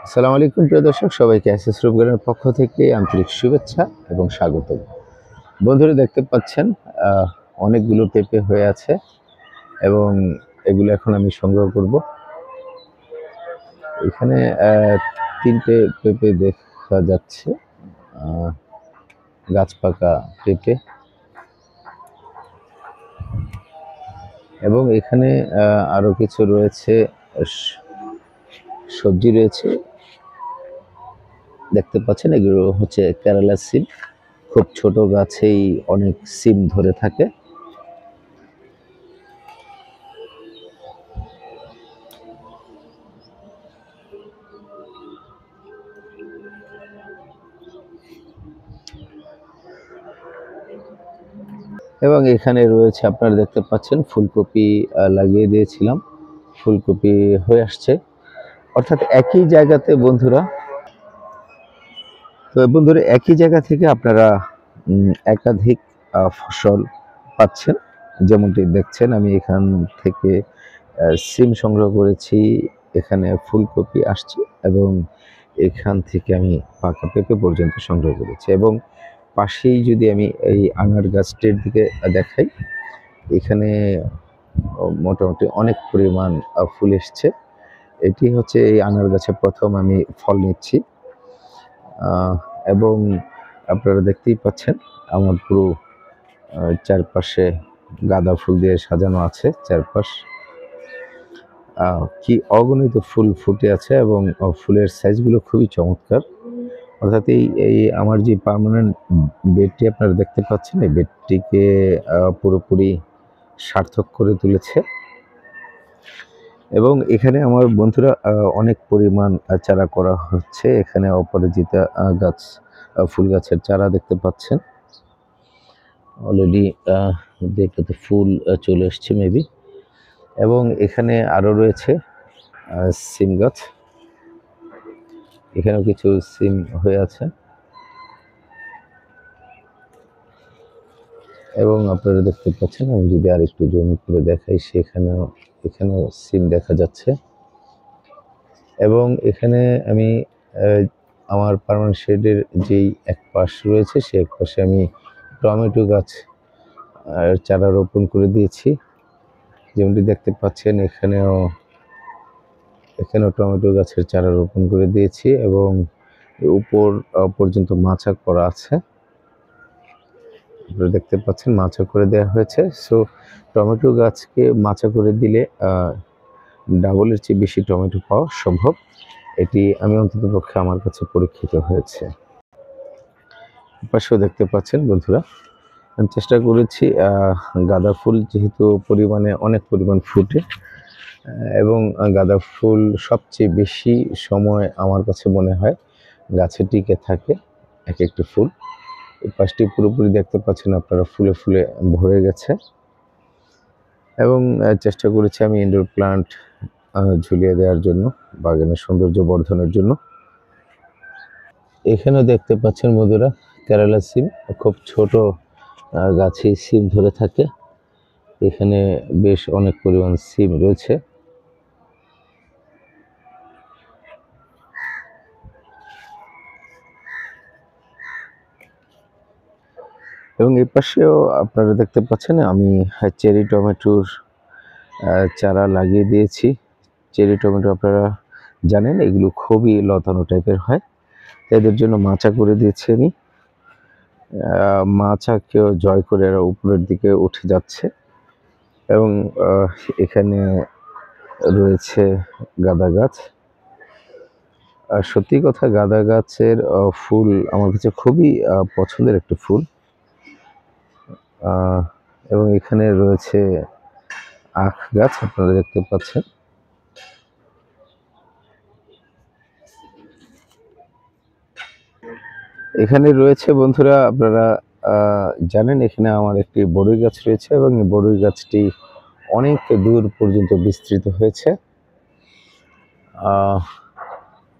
আসসালামু আলাইকুম প্রিয় দর্শক, সবাইকে এসএস রূপ গার্ডেনের পক্ষ থেকে আন্তরিক শুভেচ্ছা এবং স্বাগত। বন্ধুরা দেখতে পাচ্ছেন অনেকগুলো পেঁপে হয়ে আছে এবং এগুলো এখন আমি সংগ্রহ করব। এখানে তিনটে পেঁপে দেখা যাচ্ছে, গাছ পাকা পেঁপে, এবং এখানে আরো কিছু রয়েছে, সবজি রয়েছে দেখতে পাচ্ছেন। এগুলো হচ্ছে কেরালা সিম, খুব ছোট গাছেই অনেক সিম ধরে থাকে। এবং এখানে রয়েছে, আপনারা দেখতে পাচ্ছেন, ফুলকপি লাগিয়ে দিয়েছিলাম, ফুলকপি হয়ে আসছে। অর্থাৎ একই জায়গাতে বন্ধুরা একই জায়গা থেকে আপনারা একাধিক ফসল পাচ্ছেন। যেমনটি দেখছেন, আমি এখান থেকে সিম সংগ্রহ করেছি, এখানে ফুলকপি আসছে, এবং এখান থেকে আমি পাকা পেঁপে পর্যন্ত সংগ্রহ করেছি। এবং পাশেই যদি আমি এই আনার গাছটির দিকে দেখাই, এখানে মোটামুটি অনেক পরিমাণ ফুল এসছে। এটি হচ্ছে এই আনার গাছে প্রথম আমি ফল নিচ্ছি, এবং আপনারা দেখতেই পাচ্ছেন আমার পুরো চারপাশে গাঁদা ফুল দিয়ে সাজানো আছে। চারপাশ কি অগণিত ফুল ফুটে আছে, এবং ফুলের সাইজগুলো খুবই চমৎকার। অর্থাৎ এই আমার যে পার্মানেন্ট বেডটি আপনারা দেখতে পাচ্ছেন, এই বেডটিকে পুরোপুরি সার্থক করে তুলেছে। এবং এখানে আমার বন্ধুরা অনেক পরিমাণ চারা করা হচ্ছে। এখানে অপরাজিতা গাছ, ফুল গাছের চারা দেখতে পাচ্ছেন। অলরেডি দেখতে ফুল চলে এসছে মেবি। এবং এখানে আরও রয়েছে সিম গাছ, এখানেও কিছু সিম হয়ে আছে। এবং আপনারা দেখতে পাচ্ছেন, আমি যদি আরেকটু জুম করে দেখাই, এখানেও সিম দেখা যাচ্ছে। এবং এখানে আমি আমার পার্মানেন্ট শেডের যেই এক পাশ রয়েছে, সেই এক পাশে আমি টমেটো গাছ চারা রোপণ করে দিয়েছি। যেমনটি দেখতে পাচ্ছেন, এখানেও টমেটো গাছের চারা রোপণ করে দিয়েছি, এবং উপর পর্যন্ত মাচা করা আছে। আপনারা দেখতে পাচ্ছেন মাচা করে দেওয়া হয়েছে। সো টমেটো গাছকে মাচা করে দিলে ডাবলের চেয়ে বেশি টমেটো পাওয়া সম্ভব। এটি আমি অন্ততপক্ষে আমার কাছে পরীক্ষিত হয়েছে। পাশেও দেখতে পাচ্ছেন বন্ধুরা, আমি চেষ্টা করেছি, গাঁদা ফুল যেহেতু অনেক পরিমাণ ফুটে, এবং গাঁদা ফুল সবচেয়ে বেশি সময় আমার কাছে মনে হয় গাছে টিকে থাকে এক একটি ফুল। এই পাশটি পুরোপুরি দেখতে পাচ্ছেন আপনারা, ফুলে ফুলে ভরে গেছে। এবং চেষ্টা করেছি আমি ইনডোর প্লান্ট ঝুলিয়ে দেওয়ার জন্য, বাগানের সৌন্দর্য বর্ধনের জন্য। এখানেও দেখতে পাচ্ছেন বন্ধুরা, কেরালা সিম, খুব ছোট গাছে সিম ধরে থাকে। এখানে বেশ অনেক পরিমাণ সিম রয়েছে। এবং এই পাশেও আপনারা দেখতে পাচ্ছেন, আমি চেরি টমেটোর চারা লাগিয়ে দিয়েছি। চেরি টমেটো আপনারা জানেন, এগুলো খুবই লতানো টাইপের হয়, এদের জন্য মাচা করে দিয়েছি আমি। মাচাকেও জয় করে এরা উপরের দিকে উঠে যাচ্ছে। এবং এখানে রয়েছে গাঁদা গাছ। আর সত্যি কথা, গাঁদা গাছের ফুল আমার কাছে খুবই পছন্দের একটি ফুল। এবং এখানে রয়েছে আখ গাছ, আপনারা দেখতে পাচ্ছেন। এখানে রয়েছে বন্ধুরা, আপনারা জানেন, এখানে আমার একটি বড়ই গাছ রয়েছে, এবং এই বড়ই গাছটি অনেক দূর পর্যন্ত বিস্তৃত হয়েছে।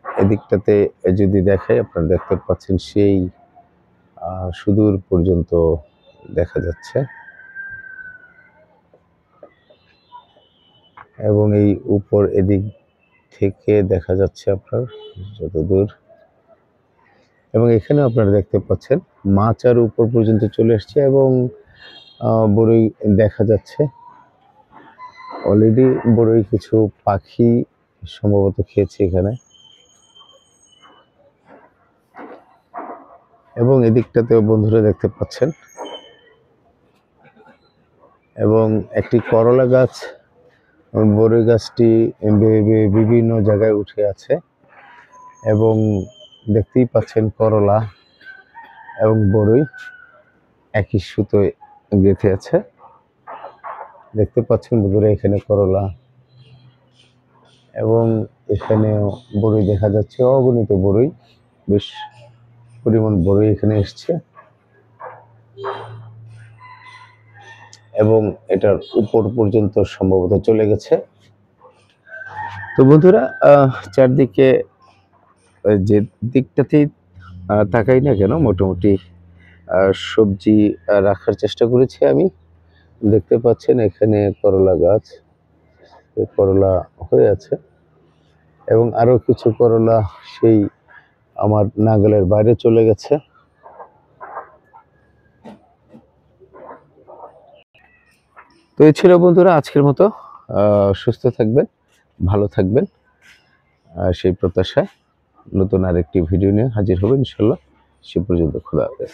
এদিকটাতে যদি দেখাই, আপনারা দেখতে পাচ্ছেন সেই সুদূর পর্যন্ত দেখা যাচ্ছে। এবং এই উপর এদিক থেকে দেখা যাচ্ছে আপনার যতদূর, এবং এখানে আপনারা দেখতে পাচ্ছেন মাছ আর উপর পর্যন্ত চলে আসছে এবং বড়ই দেখা যাচ্ছে অলরেডি। বড়ই কিছু পাখি সম্ভবত খেয়েছে এখানে, এবং এদিকটাতেও বন্ধুরা দেখতে পাচ্ছেন, এবং একটি করলা গাছ, বড়ই গাছটি বিভিন্ন জায়গায় উঠে আছে, এবং দেখতেই পাচ্ছেন করলা এবং বড়ই একই সুতোয় গেঁথে আছে। দেখতে পাচ্ছেন বন্ধুরা এখানে করলা এবং এখানে বড়ই দেখা যাচ্ছে, অগণিত বড়ই, বেশ পরিমাণ বড়ই এখানে এসছে, এবং এটার উপর পর্যন্ত সম্ভবত চলে গেছে। তো বন্ধুরা চারদিকে যে দিকটাতেই তাকাই না কেন মোটামুটি সবজি রাখার চেষ্টা করেছি আমি। দেখতে পাচ্ছেন এখানে করলা গাছ, করলা হয়ে আছে, এবং আরো কিছু করলা সেই আমার নাগালের বাইরে চলে গেছে। তো এই ছিল বন্ধুরা আজকের মতো। সুস্থ থাকবেন, ভালো থাকবেন, সেই প্রত্যাশায় নতুন আরেকটি ভিডিও নিয়ে হাজির হবেন ইনশাল্লাহ। সে পর্যন্ত খোদা হাফেজ।